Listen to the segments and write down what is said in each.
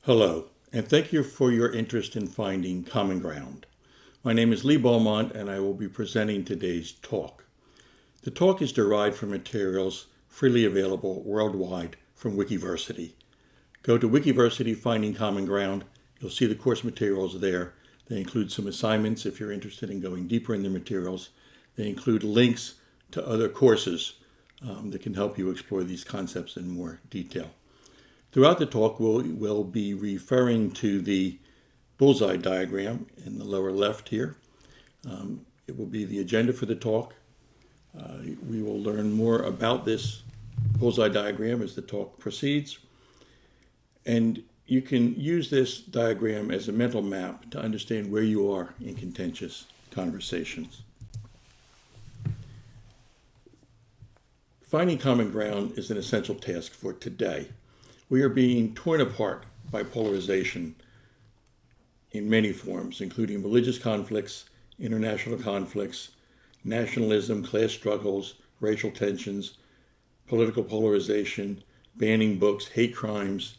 Hello, and thank you for your interest in finding common ground. My name is Beaumont, and I will be presenting today's talk. The talk is derived from materials freely available worldwide from Wikiversity. Go to Wikiversity Finding Common Ground. You'll see the course materials there. They include some assignments if you're interested in going deeper in the materials. They include links to other courses that can help you explore these concepts in more detail. Throughout the talk, we'll be referring to the bullseye diagram in the lower left here. It will be the agenda for the talk. We will learn more about this bullseye diagram as the talk proceeds. And you can use this diagram as a mental map to understand where you are in contentious conversations. Finding common ground is an essential task for today. We are being torn apart by polarization in many forms, including religious conflicts, international conflicts, nationalism, class struggles, racial tensions, political polarization, banning books, hate crimes,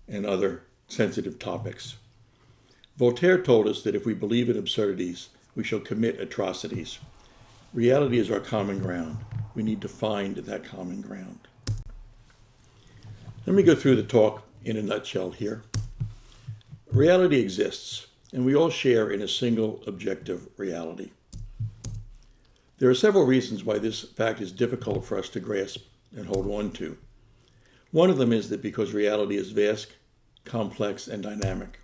and other sensitive topics. Voltaire told us that if we believe in absurdities, we shall commit atrocities. Reality is our common ground. We need to find that common ground. Let me go through the talk in a nutshell here. Reality exists, and we all share in a single objective reality. There are several reasons why this fact is difficult for us to grasp and hold on to. One of them is that because reality is vast, complex, and dynamic,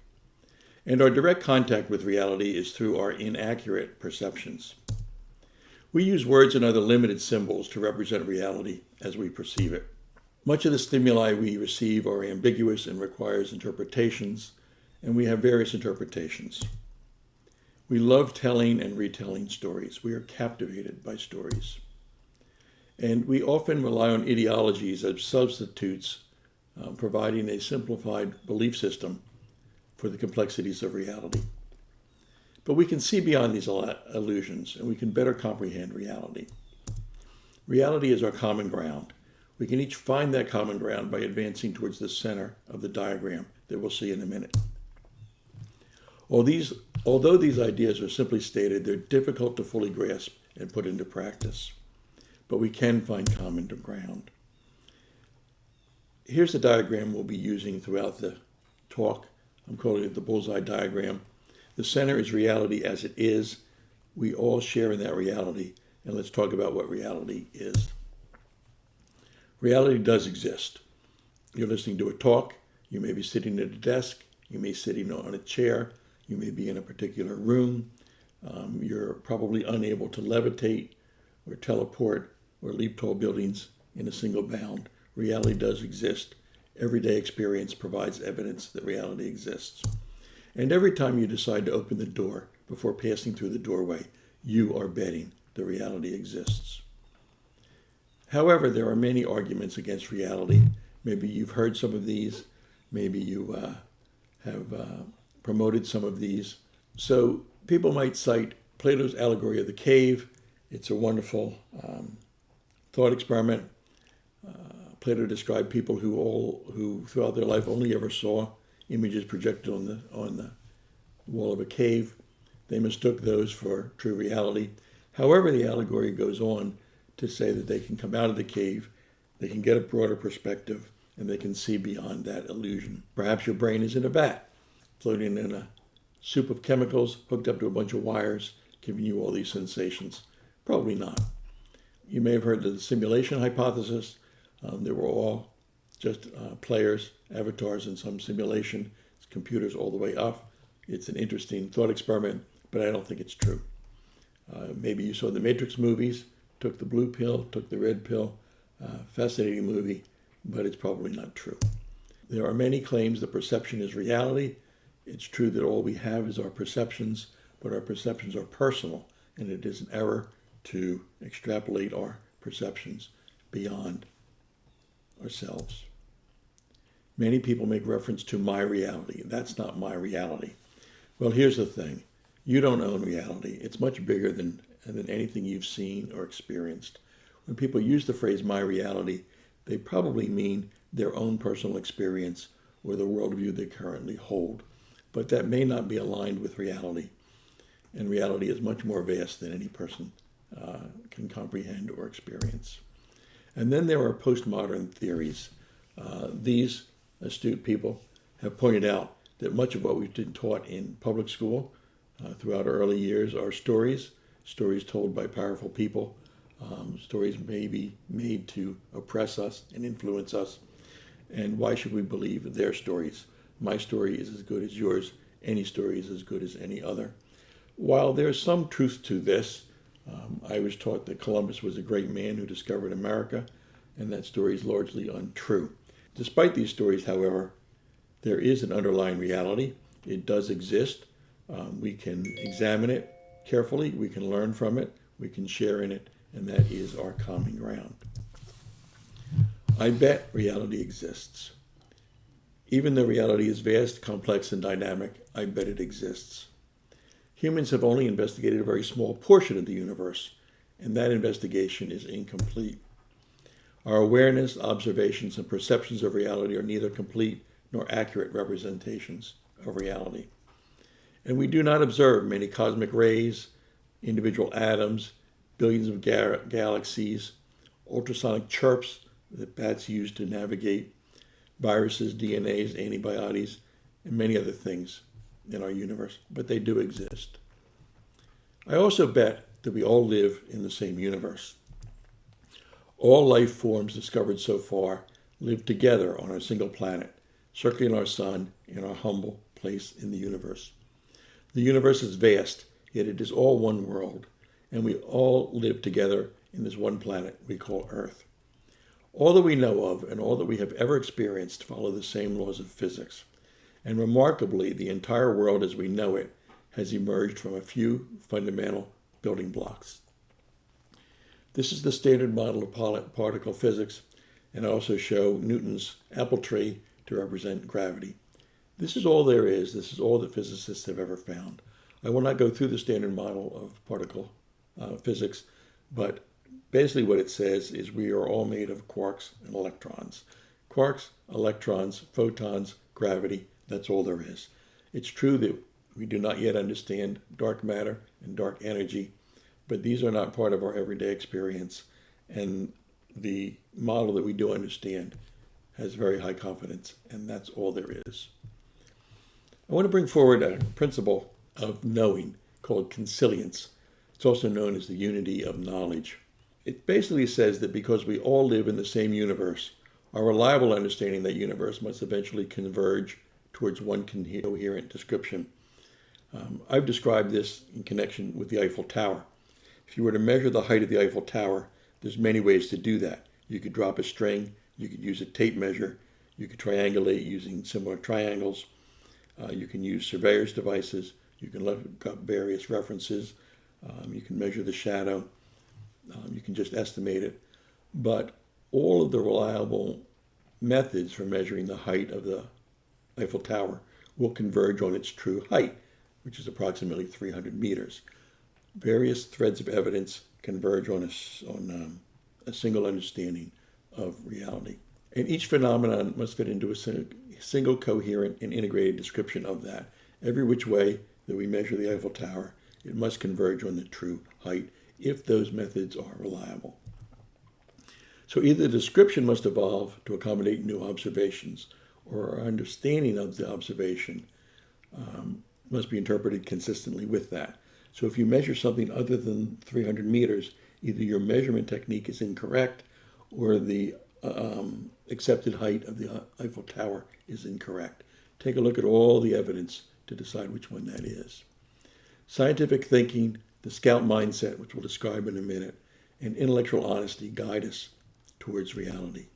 and our direct contact with reality is through our inaccurate perceptions. We use words and other limited symbols to represent reality as we perceive it. Much of the stimuli we receive are ambiguous and requires interpretations, and we have various interpretations. We love telling and retelling stories. We are captivated by stories. And we often rely on ideologies as substitutes, providing a simplified belief system for the complexities of reality. But we can see beyond these illusions, and we can better comprehend reality. Reality is our common ground. We can each find that common ground by advancing towards the center of the diagram that we'll see in a minute. Although these ideas are simply stated, they're difficult to fully grasp and put into practice. But we can find common ground. Here's the diagram we'll be using throughout the talk. I'm calling it the bullseye diagram. The center is reality as it is. We all share in that reality, and let's talk about what reality is. Reality does exist. You're listening to a talk. You may be sitting at a desk. You may be sitting on a chair. You may be in a particular room. You're probably unable to levitate or teleport or leap tall buildings in a single bound. Reality does exist. Everyday experience provides evidence that reality exists. And every time you decide to open the door before passing through the doorway, you are betting that reality exists. However, there are many arguments against reality. Maybe you've heard some of these. Maybe you have promoted some of these. So people might cite Plato's allegory of the cave. It's a wonderful thought experiment. Plato described people who throughout their life only ever saw images projected on the wall of a cave. They mistook those for true reality. However, the allegory goes on to say that they can come out of the cave, they can get a broader perspective, and they can see beyond that illusion. Perhaps your brain is in a vat, floating in a soup of chemicals, hooked up to a bunch of wires, giving you all these sensations. Probably not. You may have heard of the simulation hypothesis. They were all just players, avatars in some simulation. It's computers all the way up. It's an interesting thought experiment, but I don't think it's true. Maybe you saw the Matrix movies, took the blue pill, took the red pill. Fascinating movie, but it's probably not true. There are many claims that perception is reality. It's true that all we have is our perceptions, but our perceptions are personal, and it is an error to extrapolate our perceptions beyond ourselves. Many people make reference to my reality. That's not my reality. Well, here's the thing. You don't own reality. It's much bigger than anything you've seen or experienced. When people use the phrase my reality, they probably mean their own personal experience or the worldview they currently hold. But that may not be aligned with reality. And reality is much more vast than any person can comprehend or experience. And then there are postmodern theories. These astute people have pointed out that much of what we've been taught in public school throughout our early years are stories told by powerful people, stories maybe made to oppress us and influence us. And why should we believe their stories? My story is as good as yours. Any story is as good as any other. While there's some truth to this, I was taught that Columbus was a great man who discovered America, and that story is largely untrue. Despite these stories, however, there is an underlying reality. It does exist. We can examine it carefully. We can learn from it. We can share in it, and that is our common ground. I bet reality exists. Even though reality is vast, complex, and dynamic, I bet it exists. Humans have only investigated a very small portion of the universe, and that investigation is incomplete. Our awareness, observations, and perceptions of reality are neither complete nor accurate representations of reality. And we do not observe many cosmic rays, individual atoms, billions of galaxies, ultrasonic chirps that bats use to navigate, viruses, DNAs, antibodies, and many other things in our universe, but they do exist. I also bet that we all live in the same universe. All life forms discovered so far live together on a single planet, circling our sun in our humble place in the universe. The universe is vast, yet it is all one world, and we all live together in this one planet we call Earth. All that we know of and all that we have ever experienced follow the same laws of physics. And remarkably, the entire world as we know it has emerged from a few fundamental building blocks. This is the standard model of particle physics, and I also show Newton's apple tree to represent gravity. This is all there is. This is all that physicists have ever found. I will not go through the standard model of particle physics, but basically what it says is we are all made of quarks and electrons. Quarks, electrons, photons, gravity, that's all there is. It's true that we do not yet understand dark matter and dark energy, but these are not part of our everyday experience, and the model that we do understand has very high confidence, and that's all there is. I want to bring forward a principle of knowing called consilience. It's also known as the unity of knowledge. It basically says that because we all live in the same universe, our reliable understanding of that universe must eventually converge towards one coherent description. I've described this in connection with the Eiffel Tower. If you were to measure the height of the Eiffel Tower, there's many ways to do that. You could drop a string, you could use a tape measure, you could triangulate using similar triangles, you can use surveyor's devices, you can look up various references, you can measure the shadow, you can just estimate it. But all of the reliable methods for measuring the height of the Eiffel Tower will converge on its true height, which is approximately 300 meters. Various threads of evidence converge on a single understanding of reality. And each phenomenon must fit into a single coherent and integrated description of that. Every which way that we measure the Eiffel Tower, it must converge on the true height if those methods are reliable. So either the description must evolve to accommodate new observations, or our understanding of the observation must be interpreted consistently with that. So if you measure something other than 300 meters, either your measurement technique is incorrect or the accepted height of the Eiffel Tower is incorrect. Take a look at all the evidence to decide which one that is. Scientific thinking, the scout mindset, which we'll describe in a minute, and intellectual honesty guide us towards reality.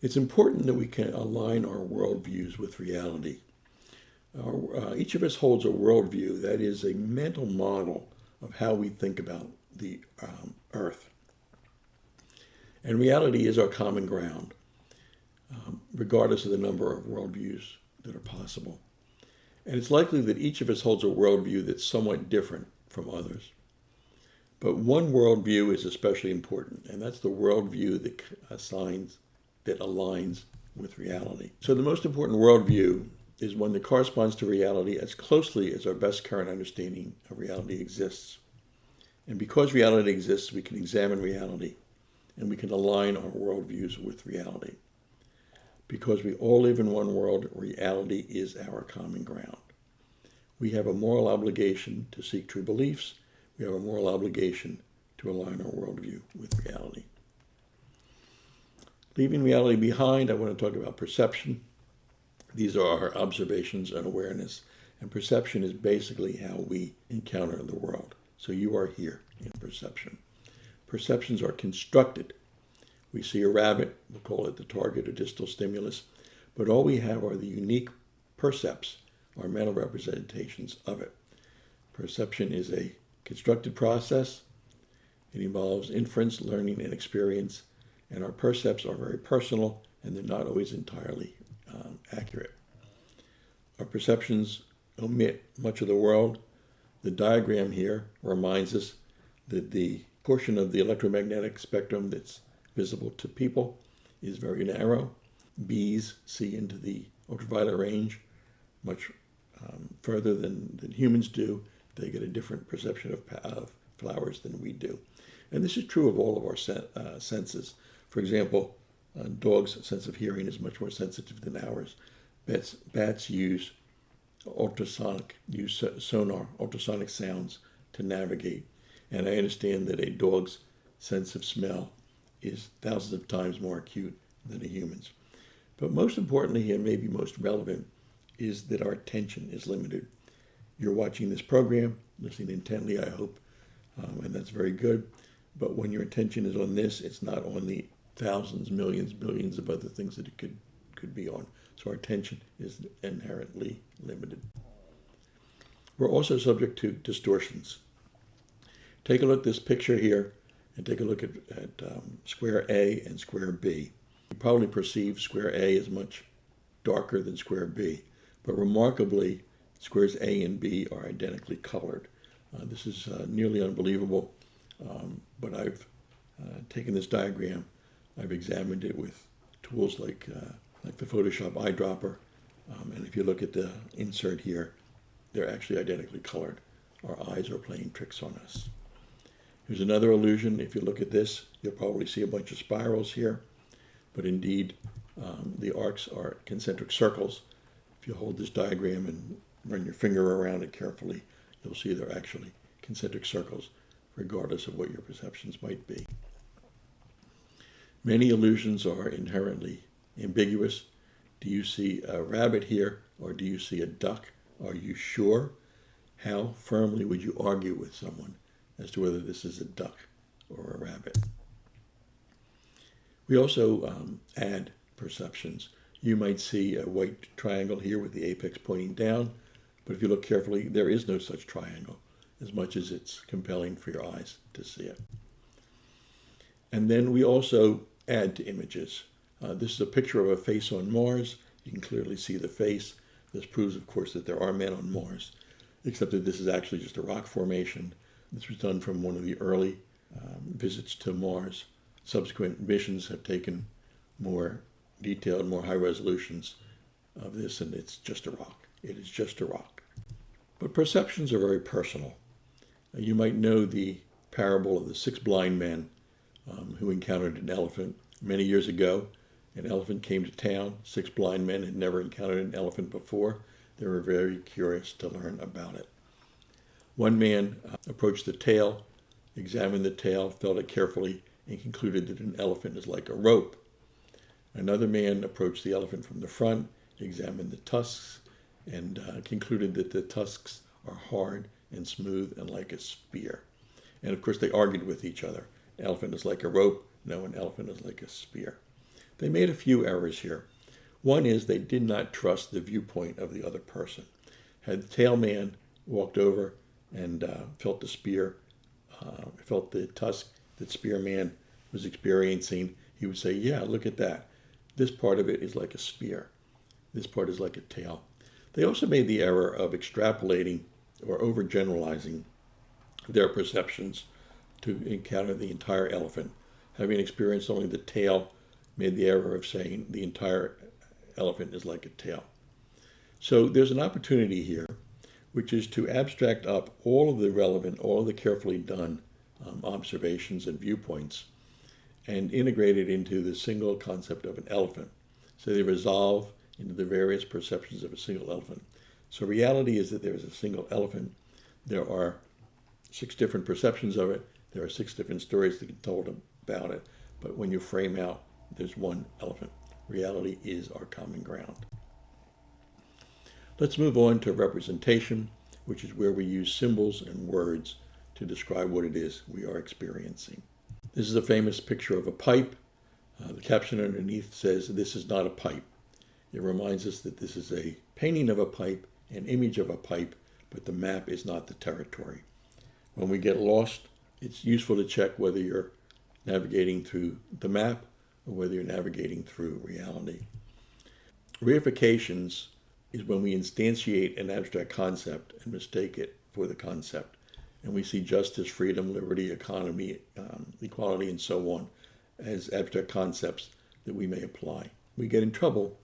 It's important that we can align our worldviews with reality. Each of us holds a worldview that is a mental model of how we think about the earth. And reality is our common ground, regardless of the number of worldviews that are possible. And it's likely that each of us holds a worldview that's somewhat different from others. But one worldview is especially important, and that's the worldview that aligns with reality. So the most important worldview is one that corresponds to reality as closely as our best current understanding of reality exists. And because reality exists, we can examine reality and we can align our worldviews with reality. Because we all live in one world, reality is our common ground. We have a moral obligation to seek true beliefs. We have a moral obligation to align our worldview with reality. Leaving reality behind, I want to talk about perception. These are our observations and awareness. And perception is basically how we encounter the world. So you are here in perception. Perceptions are constructed. We see a rabbit, we'll call it the target or distal stimulus, but all we have are the unique percepts, our mental representations of it. Perception is a constructed process. It involves inference, learning, and experience, and our percepts are very personal, and they're not always entirely accurate. Our perceptions omit much of the world. The diagram here reminds us that the portion of the electromagnetic spectrum that's visible to people is very narrow. Bees see into the ultraviolet range much further than humans do. They get a different perception of flowers than we do. And this is true of all of our senses. For example, dogs' sense of hearing is much more sensitive than ours. Bats use sonar, ultrasonic sounds to navigate. And I understand that a dog's sense of smell is thousands of times more acute than a human's. But most importantly, and maybe most relevant, is that our attention is limited. You're watching this program, listening intently, I hope, and that's very good. But when your attention is on this, it's not on the thousands, millions, billions of other things that it could be on. So our attention is inherently limited. We're also subject to distortions. Take a look at this picture here and take a look at square A and square B. You probably perceive square A as much darker than square B, but remarkably, squares A and B are identically colored. This is nearly unbelievable, but I've taken this diagram, I've examined it with tools like the Photoshop eyedropper, and if you look at the insert here, they're actually identically colored. Our eyes are playing tricks on us. Here's another illusion. If you look at this, you'll probably see a bunch of spirals here, but indeed the arcs are concentric circles. If you hold this diagram and run your finger around it carefully, you'll see they're actually concentric circles, regardless of what your perceptions might be. Many illusions are inherently ambiguous. Do you see a rabbit here, or do you see a duck? Are you sure? How firmly would you argue with someone as to whether this is a duck or a rabbit? We also add perceptions. You might see a white triangle here with the apex pointing down, but if you look carefully, there is no such triangle, as much as it's compelling for your eyes to see it. And then we also add to images. This is a picture of a face on Mars. You can clearly see the face. This proves, of course, that there are men on Mars, except that this is actually just a rock formation. This was done from one of the early visits to Mars. Subsequent missions have taken more detailed, more high resolutions of this, and it's just a rock. It is just a rock. But perceptions are very personal. You might know the parable of the 6 blind men who encountered an elephant many years ago. An elephant came to town. 6 blind men had never encountered an elephant before. They were very curious to learn about it. One man approached the tail, examined the tail, felt it carefully, and concluded that an elephant is like a rope. Another man approached the elephant from the front, examined the tusks, and concluded that the tusks are hard and smooth and like a spear. And of course they argued with each other. An elephant is like a rope. No, an elephant is like a spear. They made a few errors here. One is they did not trust the viewpoint of the other person. Had the tail man walked over and felt the spear, felt the tusk that spear man was experiencing, he would say, yeah, look at that. This part of it is like a spear. This part is like a tail. They also made the error of extrapolating or overgeneralizing their perceptions to encounter the entire elephant. Having experienced only the tail made the error of saying the entire elephant is like a tail. So there's an opportunity here, which is to abstract up all of the relevant, all of the carefully done observations and viewpoints and integrate it into the single concept of an elephant. So they resolve into the various perceptions of a single elephant. So reality is that there is a single elephant. There are 6 different perceptions of it. There are 6 different stories that get told about it. But when you frame out, there's one elephant. Reality is our common ground. Let's move on to representation, which is where we use symbols and words to describe what it is we are experiencing. This is a famous picture of a pipe. The caption underneath says, "This is not a pipe." It reminds us that this is a painting of a pipe, an image of a pipe, but the map is not the territory. When we get lost, it's useful to check whether you're navigating through the map or whether you're navigating through reality. Reifications is when we instantiate an abstract concept and mistake it for the concept. And we see justice, freedom, liberty, economy, equality, and so on as abstract concepts that we may apply. We get in trouble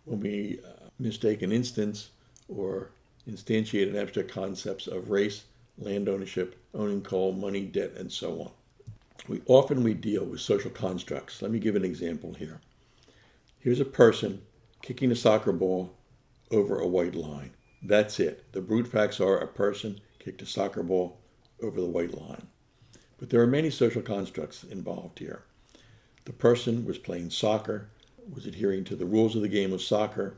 when we mistake an instance or instantiate an abstract concepts of race, land ownership, owning coal, money, debt, and so on. We deal with social constructs. Let me give an example here. Here's a person kicking a soccer ball over a white line. That's it. The brute facts are a person kicked a soccer ball over the white line. But there are many social constructs involved here. The person was playing soccer, was adhering to the rules of the game of soccer.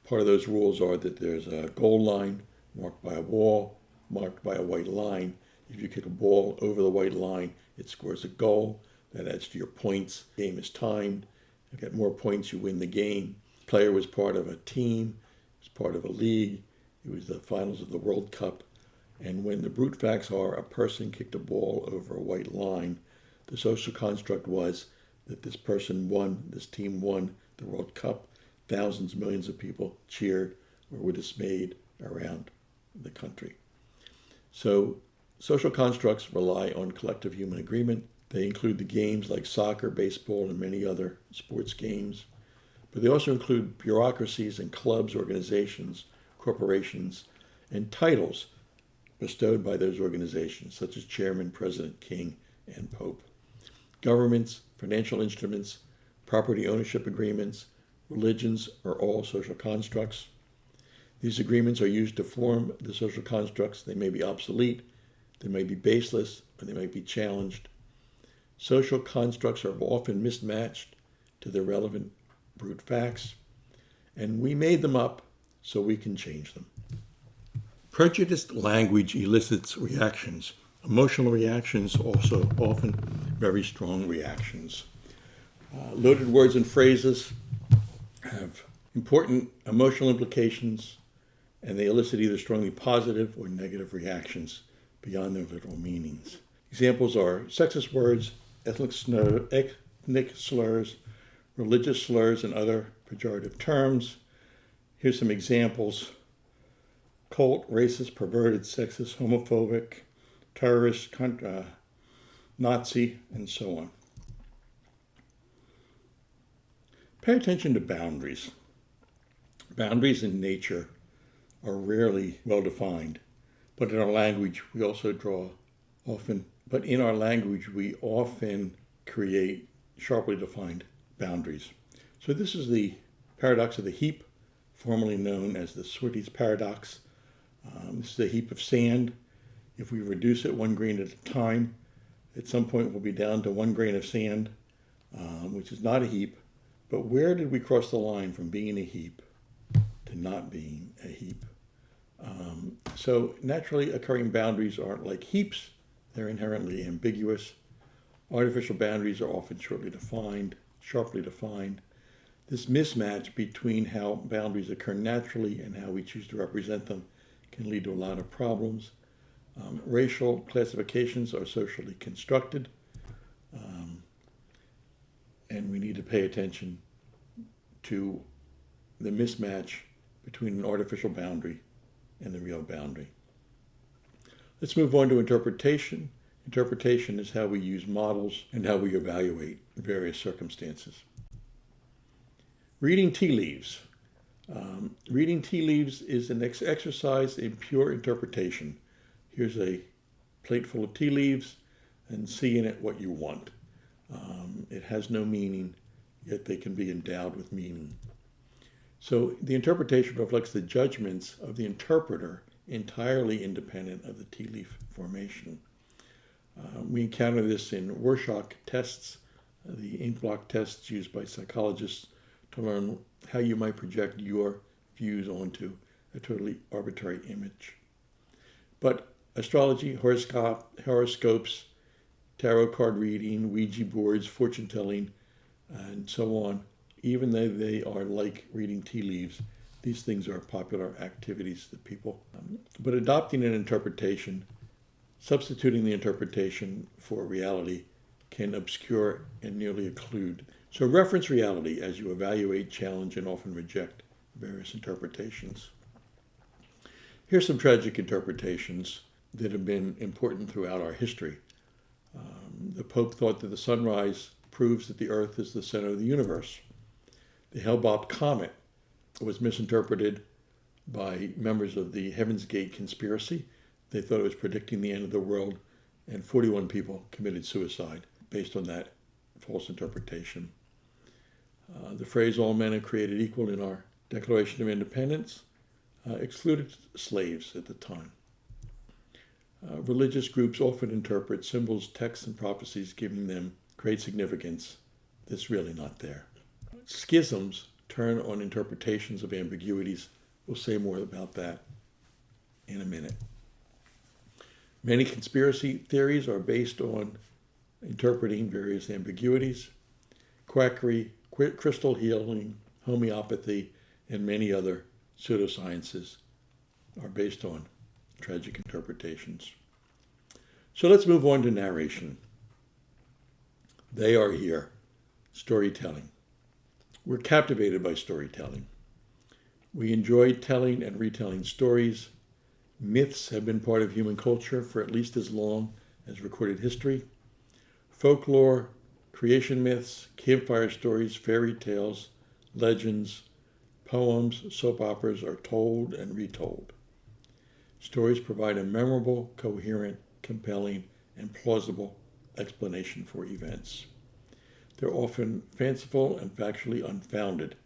Part of those rules are that there's a goal line marked by a wall, marked by a white line. If you kick a ball over the white line, it scores a goal. That adds to your points. The game is timed. You get more points, you win the game. The player was part of a team, was part of a league. It was the finals of the World Cup. And when the brute facts are a person kicked a ball over a white line, the social construct was that this person won, this team won the World Cup. Thousands, millions of people cheered or were dismayed around the country. So social constructs rely on collective human agreement. They include the games like soccer, baseball, and many other sports games. But they also include bureaucracies and clubs, organizations, corporations, and titles bestowed by those organizations, such as chairman, president, king, and pope. Governments, financial instruments, property ownership agreements, religions are all social constructs. These agreements are used to form the social constructs. They may be obsolete, they may be baseless, or they may be challenged. Social constructs are often mismatched to the relevant brute facts, and we made them up so we can change them. Prejudiced language elicits reactions. Emotional reactions also often very strong reactions. Loaded words and phrases have important emotional implications, and they elicit either strongly positive or negative reactions beyond their literal meanings. Examples are sexist words, ethnic slurs, religious slurs, and other pejorative terms. Here's some examples: cult, racist, perverted, sexist, homophobic, terrorist, Nazi, and so on. Pay attention to boundaries. Boundaries in nature are rarely well defined, but in our language we often create sharply defined boundaries. So this is the paradox of the heap, formerly known as the Swity's paradox. This is a heap of sand. If we reduce it 1 grain at a time, at some point we'll be down to 1 grain of sand, which is not a heap. But where did we cross the line from being a heap to not being a heap? So naturally occurring boundaries aren't like heaps. They're inherently ambiguous. Artificial boundaries are often shortly defined, sharply defined. This mismatch between how boundaries occur naturally and how we choose to represent them can lead to a lot of problems. Racial classifications are socially constructed, and we need to pay attention to the mismatch between an artificial boundary and the real boundary. Let's move on to interpretation. Interpretation is how we use models and how we evaluate various circumstances. Reading tea leaves. Reading tea leaves is an exercise in pure interpretation. Here's a plate full of tea leaves and see in it what you want. It has no meaning, yet they can be endowed with meaning. So the interpretation reflects the judgments of the interpreter, entirely independent of the tea leaf formation. We encounter this in Rorschach tests, the ink block tests used by psychologists to learn how you might project your views onto a totally arbitrary image. But astrology, horoscopes, tarot card reading, Ouija boards, fortune telling, and so on, even though they are like reading tea leaves, these things are popular activities that people. But adopting an interpretation, substituting the interpretation for reality, can obscure and nearly occlude. So reference reality as you evaluate, challenge, and often reject various interpretations. Here's some tragic interpretations that have been important throughout our history. The Pope thought that the sunrise proves that the Earth is the center of the universe. The Hale-Bopp comet was misinterpreted by members of the Heaven's Gate conspiracy. They thought it was predicting the end of the world, and 41 people committed suicide based on that false interpretation. The phrase, all men are created equal in our Declaration of Independence, excluded slaves at the time. Religious groups often interpret symbols, texts, and prophecies, giving them great significance that's really not there. Schisms turn on interpretations of ambiguities. We'll say more about that in a minute. Many conspiracy theories are based on interpreting various ambiguities. Quackery, crystal healing, homeopathy, and many other pseudosciences are based on tragic interpretations. So let's move on to narration. They are here. Storytelling. We're captivated by storytelling. We enjoy telling and retelling stories. Myths have been part of human culture for at least as long as recorded history. Folklore, creation myths, campfire stories, fairy tales, legends, poems, soap operas are told and retold. Stories provide a memorable, coherent, compelling, and plausible explanation for events. They're often fanciful and factually unfounded.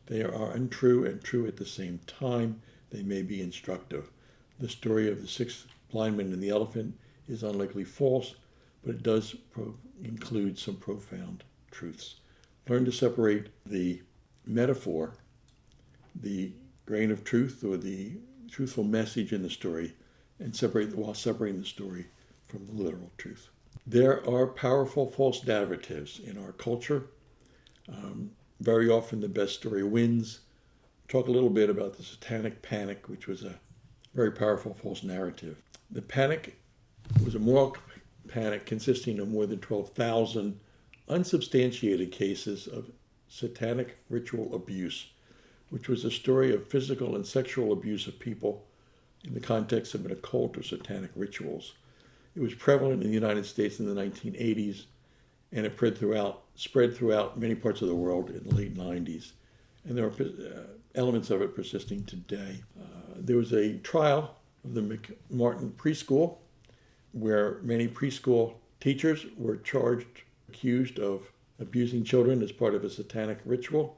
They are untrue and true at the same time. They may be instructive. The story of the 6 blind men and the elephant is unlikely false, but it does include some profound truths. Learn to separate the metaphor, the grain of truth or the truthful message in the story, and while separating the story from the literal truth. There are powerful false narratives in our culture. Very often the best story wins. Talk a little bit about the Satanic Panic, which was a very powerful false narrative. The panic was a moral panic consisting of more than 12,000 unsubstantiated cases of satanic ritual abuse, which was a story of physical and sexual abuse of people in the context of an occult or satanic rituals. It was prevalent in the United States in the 1980s, and it spread throughout many parts of the world in the late 90s. And there are elements of it persisting today. There was a trial of the McMartin preschool where many preschool teachers were accused of abusing children as part of a satanic ritual.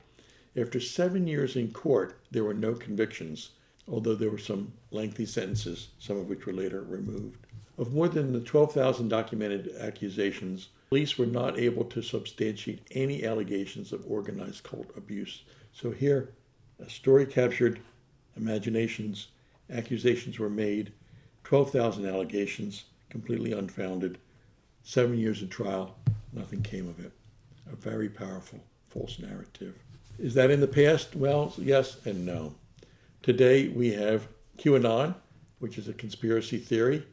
After 7 years in court, there were no convictions, although there were some lengthy sentences, some of which were later removed. Of more than the 12,000 documented accusations, police were not able to substantiate any allegations of organized cult abuse. So here, a story captured imaginations, accusations were made, 12,000 allegations, completely unfounded, 7 years in trial, nothing came of it. A very powerful false narrative. Is that in the past? Well, yes and no. Today we have QAnon, which is a conspiracy theory.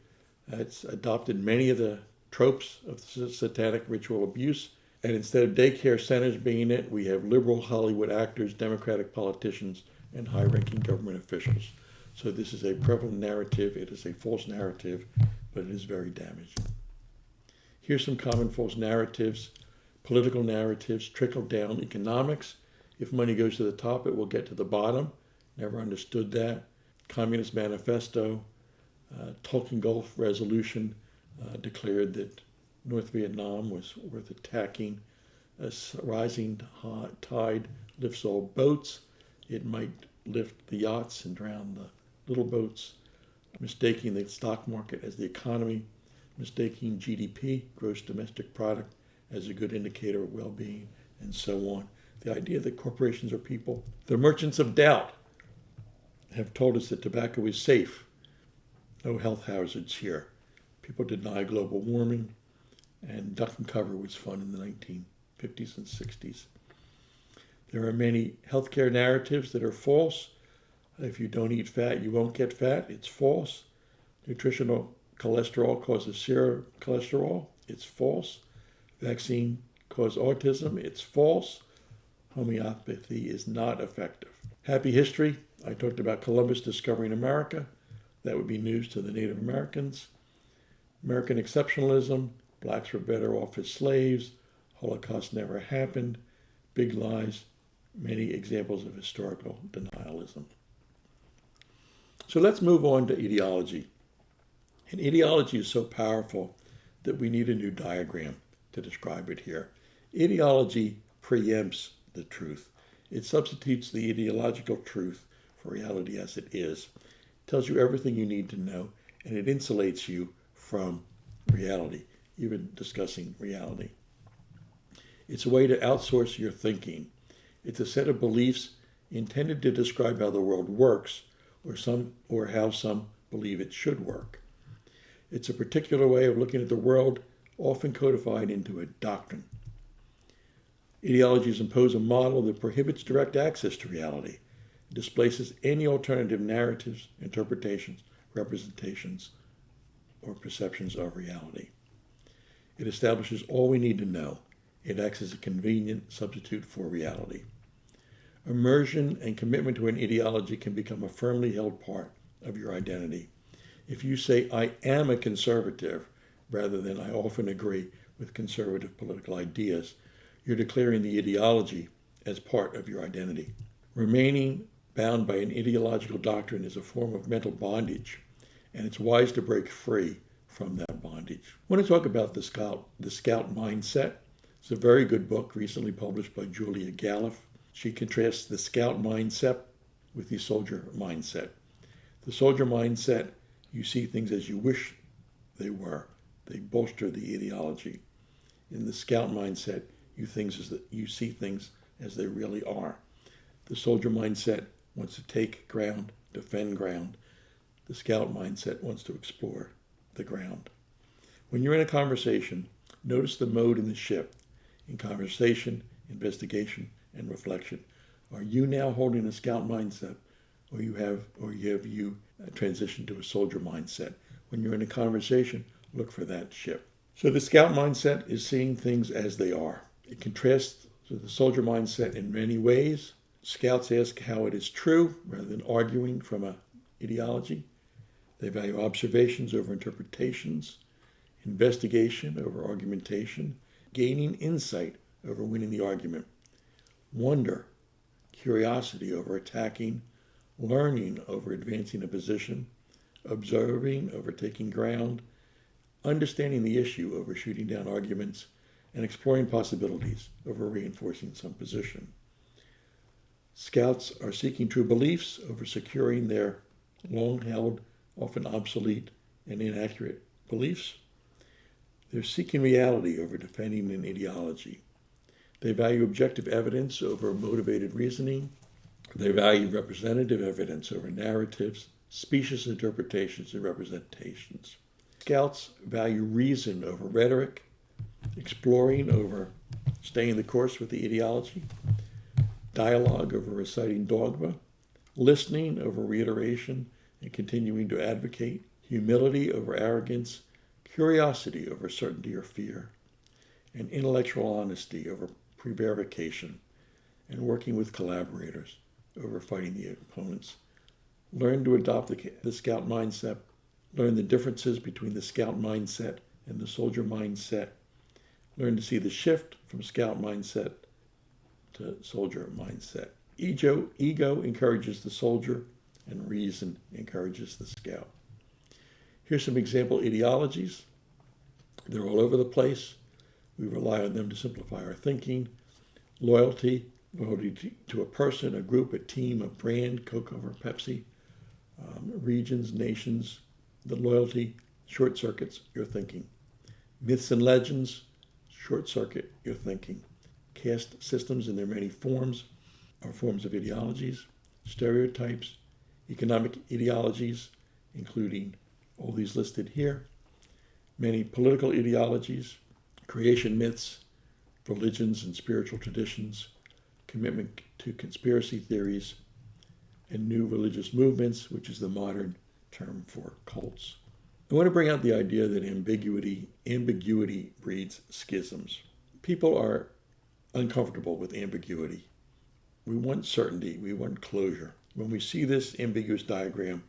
It's adopted many of the tropes of satanic ritual abuse. And instead of daycare centers being it, we have liberal Hollywood actors, Democratic politicians, and high-ranking government officials. So this is a prevalent narrative. It is a false narrative, but it is very damaging. Here's some common false narratives. Political narratives, trickle-down economics. If money goes to the top, it will get to the bottom. Never understood that. Communist Manifesto, Tonkin Gulf Resolution declared that North Vietnam was worth attacking. A rising tide lifts all boats. It might lift the yachts and drown the little boats. Mistaking the stock market as the economy. Mistaking GDP, gross domestic product, as a good indicator of well-being, and so on. The idea that corporations are people. The merchants of doubt have told us that tobacco is safe. No health hazards here. People deny global warming, and duck and cover was fun in the 1950s and 60s. There are many healthcare narratives that are false. If you don't eat fat, you won't get fat. It's false. Nutritional cholesterol causes serum cholesterol. It's false. Vaccine causes autism. It's false. Homeopathy is not effective. Happy history. I talked about Columbus discovering America. That would be news to the Native Americans. American exceptionalism. Blacks were better off as slaves. Holocaust never happened. Big lies. Many examples of historical denialism. So let's move on to ideology. And ideology is so powerful that we need a new diagram to describe it here. Ideology preempts the truth. It substitutes the ideological truth for reality as it is. It tells you everything you need to know, and it insulates you from reality, even discussing reality. It's a way to outsource your thinking. It's a set of beliefs intended to describe how the world works, or how some believe it should work. It's a particular way of looking at the world, often codified into a doctrine. Ideologies impose a model that prohibits direct access to reality. It displaces any alternative narratives, interpretations, representations, or perceptions of reality. It establishes all we need to know. It acts as a convenient substitute for reality. Immersion and commitment to an ideology can become a firmly held part of your identity. If you say, I am a conservative, rather than I often agree with conservative political ideas, you're declaring the ideology as part of your identity. Remaining bound by an ideological doctrine is a form of mental bondage, and it's wise to break free from that bondage. I want to talk about the Scout Mindset. It's a very good book recently published by Julia Galef. She contrasts the Scout mindset with the soldier mindset. The soldier mindset, you see things as you wish they were. They bolster the ideology. In the Scout mindset, you see things as they really are. The soldier mindset wants to take ground, defend ground. The Scout mindset wants to explore the ground. When you're in a conversation, notice the mode in the shift. In conversation, investigation, and reflection. Are you now holding a Scout mindset, or have you transitioned to a soldier mindset? When you're in a conversation, look for that shift. So the Scout mindset is seeing things as they are. It contrasts to the soldier mindset in many ways. Scouts ask how it is true rather than arguing from an ideology. They value observations over interpretations, investigation over argumentation, gaining insight over winning the argument, wonder, curiosity over attacking, learning over advancing a position, observing over taking ground, understanding the issue over shooting down arguments, and exploring possibilities over reinforcing some position. Scouts are seeking true beliefs over securing their long-held, often obsolete and inaccurate beliefs. They're seeking reality over defending an ideology. They value objective evidence over motivated reasoning. They value representative evidence over narratives, specious interpretations and representations. Scouts value reason over rhetoric, exploring over staying the course with the ideology, dialogue over reciting dogma, listening over reiteration and continuing to advocate, humility over arrogance, curiosity over certainty or fear, and intellectual honesty over prevarication, and working with collaborators over fighting the opponents. Learn to adopt the Scout mindset. Learn the differences between the Scout mindset and the soldier mindset. Learn to see the shift from Scout mindset to soldier mindset. Ego encourages the soldier, and reason encourages the scout. Here's some example ideologies. They're all over the place. We rely on them to simplify our thinking. Loyalty to a person, a group, a team, a brand, Coke over Pepsi, regions, nations. The loyalty short circuits your thinking. Myths and legends short circuit your thinking. Caste systems in their many forms are forms of ideologies. Stereotypes, economic ideologies, including all these listed here. Many political ideologies, creation myths, religions and spiritual traditions, commitment to conspiracy theories, and new religious movements, which is the modern term for cults. I want to bring out the idea that ambiguity breeds schisms. People are uncomfortable with ambiguity. We want certainty. We want closure. When we see this ambiguous diagram,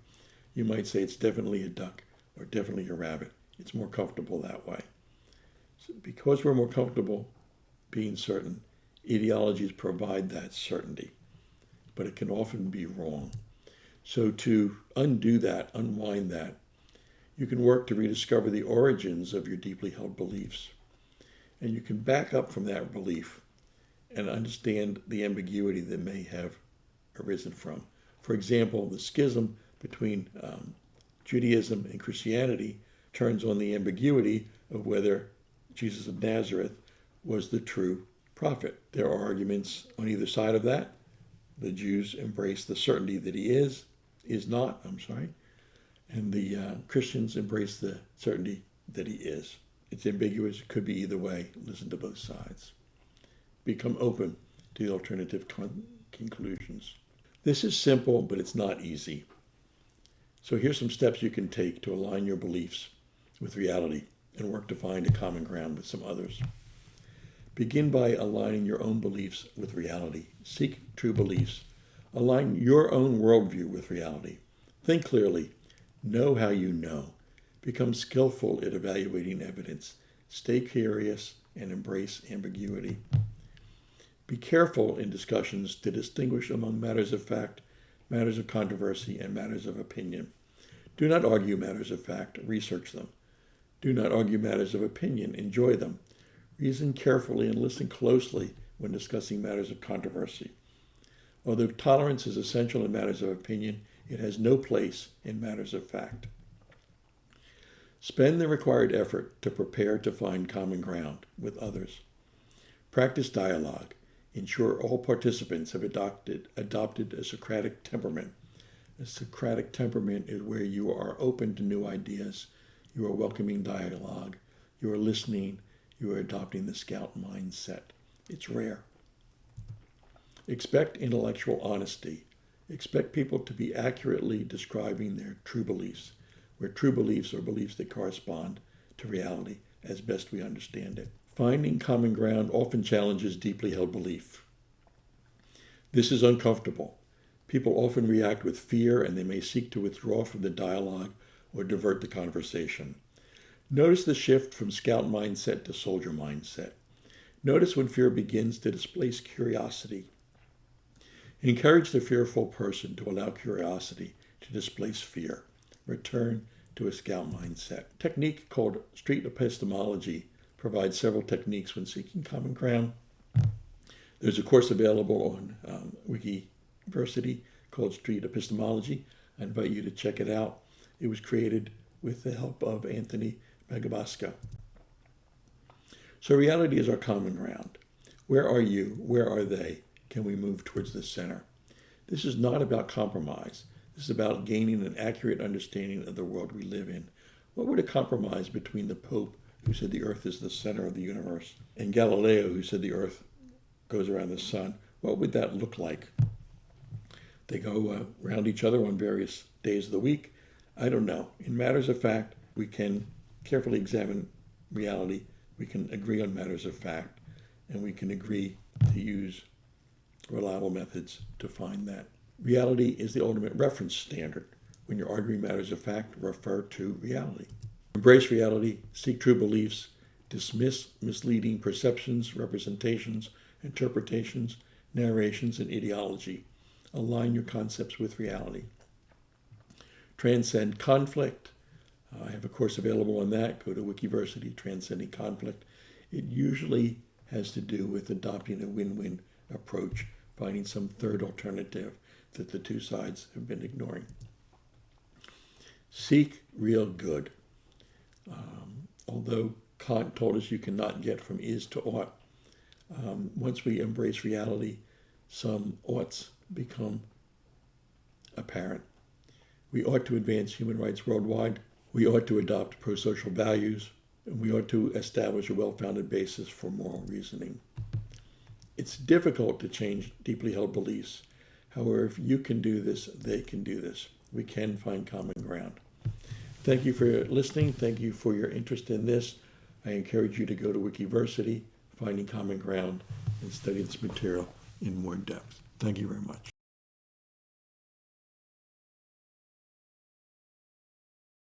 you might say it's definitely a duck or definitely a rabbit. It's more comfortable that way. So because we're more comfortable being certain, ideologies provide that certainty, but it can often be wrong. So to undo that, unwind that, you can work to rediscover the origins of your deeply held beliefs. And you can back up from that belief and understand the ambiguity that may have arisen from. For example, the schism between Judaism and Christianity turns on the ambiguity of whether Jesus of Nazareth was the true prophet. There are arguments on either side of that. The Jews embrace the certainty that he is not, and the Christians embrace the certainty that he is. It's ambiguous. It could be either way. Listen to both sides. Become open to the alternative conclusions. This is simple, but it's not easy. So here's some steps you can take to align your beliefs with reality and work to find a common ground with some others. Begin by aligning your own beliefs with reality. Seek true beliefs. Align your own worldview with reality. Think clearly. Know how you know. Become skillful at evaluating evidence. Stay curious and embrace ambiguity. Be careful in discussions to distinguish among matters of fact, matters of controversy, and matters of opinion. Do not argue matters of fact. Research them. Do not argue matters of opinion. Enjoy them. Reason carefully and listen closely when discussing matters of controversy. Although tolerance is essential in matters of opinion, it has no place in matters of fact. Spend the required effort to prepare to find common ground with others. Practice dialogue. Ensure all participants have adopted a Socratic temperament. A Socratic temperament is where you are open to new ideas, you are welcoming dialogue, you are listening, you are adopting the scout mindset. It's rare. Expect intellectual honesty. Expect people to be accurately describing their true beliefs, where true beliefs are beliefs that correspond to reality as best we understand it. Finding common ground often challenges deeply held belief. This is uncomfortable. People often react with fear, and they may seek to withdraw from the dialogue or divert the conversation. Notice the shift from scout mindset to soldier mindset. Notice when fear begins to displace curiosity. Encourage the fearful person to allow curiosity to displace fear. Return to a scout mindset. Technique called street epistemology provides several techniques when seeking common ground. There's a course available on Wikiversity called Street Epistemology. I invite you to check it out. It was created with the help of Anthony Megabasco. So reality is our common ground. Where are you? Where are they? Can we move towards the center? This is not about compromise. This is about gaining an accurate understanding of the world we live in. What would a compromise between the Pope, who said the earth is the center of the universe, and Galileo, who said the earth goes around the sun, what would that look like? They go around each other on various days of the week. I don't know. In matters of fact, we can carefully examine reality. We can agree on matters of fact, and we can agree to use reliable methods to find that. Reality is the ultimate reference standard. When you're arguing matters of fact, refer to reality. Embrace reality, seek true beliefs, dismiss misleading perceptions, representations, interpretations, narrations, and ideology. Align your concepts with reality. Transcend conflict. I have a course available on that. Go to Wikiversity, Transcending Conflict. It usually has to do with adopting a win-win approach, finding some third alternative that the two sides have been ignoring. Seek real good. Although Kant told us you cannot get from is to ought, once we embrace reality, some oughts become apparent. We ought to advance human rights worldwide. We ought to adopt pro-social values, and we ought to establish a well-founded basis for moral reasoning. It's difficult to change deeply held beliefs. However, if you can do this, they can do this. We can find common ground. Thank you for listening. Thank you for your interest in this. I encourage you to go to Wikiversity, Finding Common Ground, and study this material in more depth. Thank you very much.